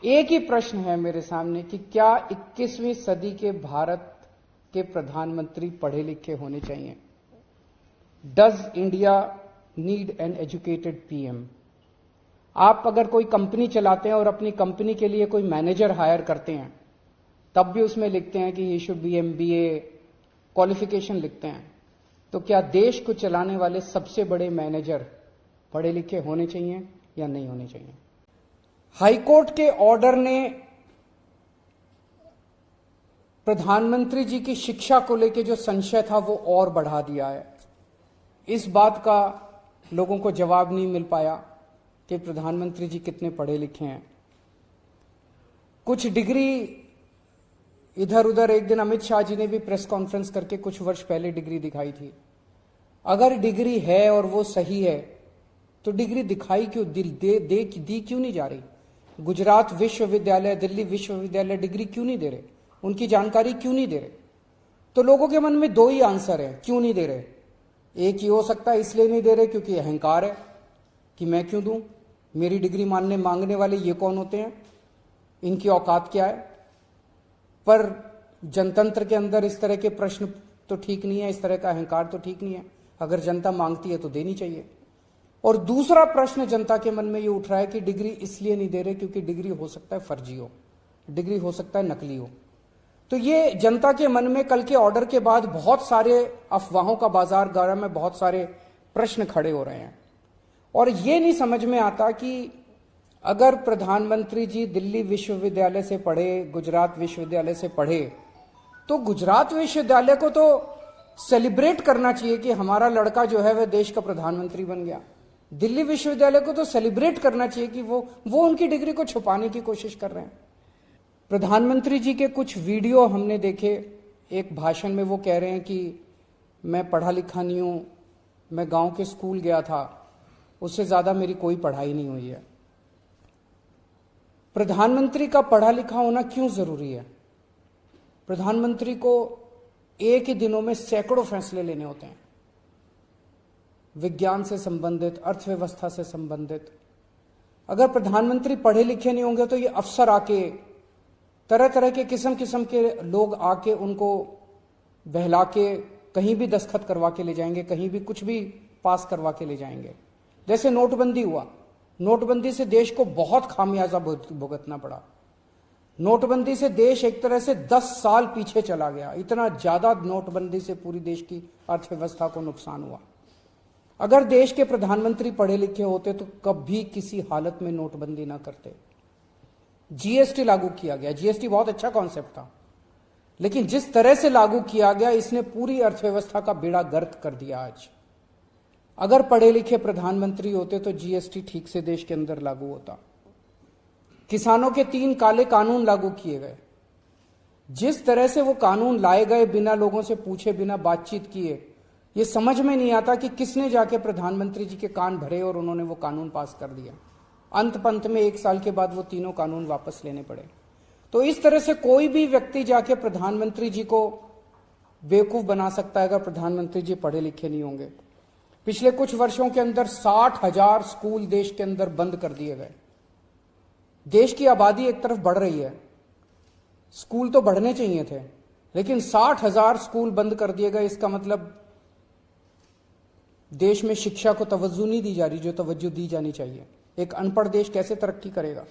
एक ही प्रश्न है मेरे सामने कि क्या 21वीं सदी के भारत के प्रधानमंत्री पढ़े लिखे होने चाहिए? Does India need an educated PM? आप अगर कोई कंपनी चलाते हैं और अपनी कंपनी के लिए कोई मैनेजर हायर करते हैं, तब भी उसमें लिखते हैं कि he should be MBA qualification लिखते हैं। तो क्या देश को चलाने वाले सबसे बड़े मैनेजर पढ़े लिखे होने चाहिए या नहीं होने चाहिए? हाईकोर्ट के ऑर्डर ने प्रधानमंत्री जी की शिक्षा को लेकर जो संशय था वो और बढ़ा दिया है। इस बात का लोगों को जवाब नहीं मिल पाया कि प्रधानमंत्री जी कितने पढ़े लिखे हैं। कुछ डिग्री इधर उधर, एक दिन अमित शाह जी ने भी प्रेस कॉन्फ्रेंस करके कुछ वर्ष पहले डिग्री दिखाई थी। अगर डिग्री है और वो सही है तो डिग्री दिखाई क्यों, दी क्यों नहीं जा रही? गुजरात विश्वविद्यालय, दिल्ली विश्वविद्यालय डिग्री क्यों नहीं दे रहे? उनकी जानकारी क्यों नहीं दे रहे? तो लोगों के मन में दो ही आंसर है क्यों नहीं दे रहे। एक ही हो सकता है इसलिए नहीं दे रहे क्योंकि अहंकार है कि मैं क्यों दूं, मेरी डिग्री मांगने वाले ये कौन होते हैं, इनकी औकात क्या है। पर जनतंत्र के अंदर इस तरह के प्रश्न तो ठीक नहीं है, इस तरह का अहंकार तो ठीक नहीं है। अगर जनता मांगती है तो देनी चाहिए। और दूसरा प्रश्न जनता के मन में ये उठ रहा है कि डिग्री इसलिए नहीं दे रहे क्योंकि डिग्री हो सकता है फर्जी हो, डिग्री हो सकता है नकली हो। तो ये जनता के मन में कल के ऑर्डर के बाद बहुत सारे अफवाहों का बाजार गर्म है, बहुत सारे प्रश्न खड़े हो रहे हैं। और ये नहीं समझ में आता कि अगर प्रधानमंत्री जी दिल्ली विश्वविद्यालय से पढ़े, गुजरात विश्वविद्यालय से पढ़े, तो गुजरात विश्वविद्यालय को तो सेलिब्रेट करना चाहिए कि हमारा लड़का जो है वह देश का प्रधानमंत्री बन गया। दिल्ली विश्वविद्यालय को तो सेलिब्रेट करना चाहिए कि वो उनकी डिग्री को छुपाने की कोशिश कर रहे हैं। प्रधानमंत्री जी के कुछ वीडियो हमने देखे। एक भाषण में वो कह रहे हैं कि मैं पढ़ा लिखा नहीं हूं, मैं गांव के स्कूल गया था, उससे ज्यादा मेरी कोई पढ़ाई नहीं हुई है। प्रधानमंत्री का पढ़ा लिखा होना क्यों जरूरी है? प्रधानमंत्री को एक ही दिनों में सैकड़ों फैसले लेने होते हैं, विज्ञान से संबंधित, अर्थव्यवस्था से संबंधित। अगर प्रधानमंत्री पढ़े लिखे नहीं होंगे तो ये अफसर आके, तरह तरह के किस्म के लोग आके उनको बहला के कहीं भी दस्तखत करवा के ले जाएंगे, कहीं भी कुछ भी पास करवा के ले जाएंगे। जैसे नोटबंदी हुआ, नोटबंदी से देश को बहुत खामियाजा भुगतना पड़ा। नोटबंदी से देश एक तरह से 10 साल पीछे चला गया। इतना ज्यादा नोटबंदी से पूरी देश की अर्थव्यवस्था को नुकसान हुआ। अगर देश के प्रधानमंत्री पढ़े लिखे होते तो कभी किसी हालत में नोटबंदी ना करते। जीएसटी लागू किया गया, जीएसटी बहुत अच्छा कॉन्सेप्ट था, लेकिन जिस तरह से लागू किया गया इसने पूरी अर्थव्यवस्था का बेड़ा गर्क कर दिया। आज अगर पढ़े लिखे प्रधानमंत्री होते तो जीएसटी ठीक से देश के अंदर लागू होता। किसानों के 3 काले कानून लागू किए गए। जिस तरह से वो कानून लाए गए बिना लोगों से पूछे, बिना बातचीत किए, ये समझ में नहीं आता कि किसने जाके प्रधानमंत्री जी के कान भरे और उन्होंने वो कानून पास कर दिया। अंत पंत में 1 साल के बाद वो तीनों कानून वापस लेने पड़े। तो इस तरह से कोई भी व्यक्ति जाके प्रधानमंत्री जी को बेवकूफ बना सकता है अगर प्रधानमंत्री जी पढ़े लिखे नहीं होंगे। पिछले कुछ वर्षों के अंदर 60,000 स्कूल देश के अंदर बंद कर दिए गए। देश की आबादी एक तरफ बढ़ रही है, स्कूल तो बढ़ने चाहिए थे, लेकिन 60,000 स्कूल बंद कर दिए गए। इसका मतलब देश में शिक्षा को तवज्जो नहीं दी जा रही जो तवज्जो दी जानी चाहिए। एक अनपढ़ देश कैसे तरक्की करेगा?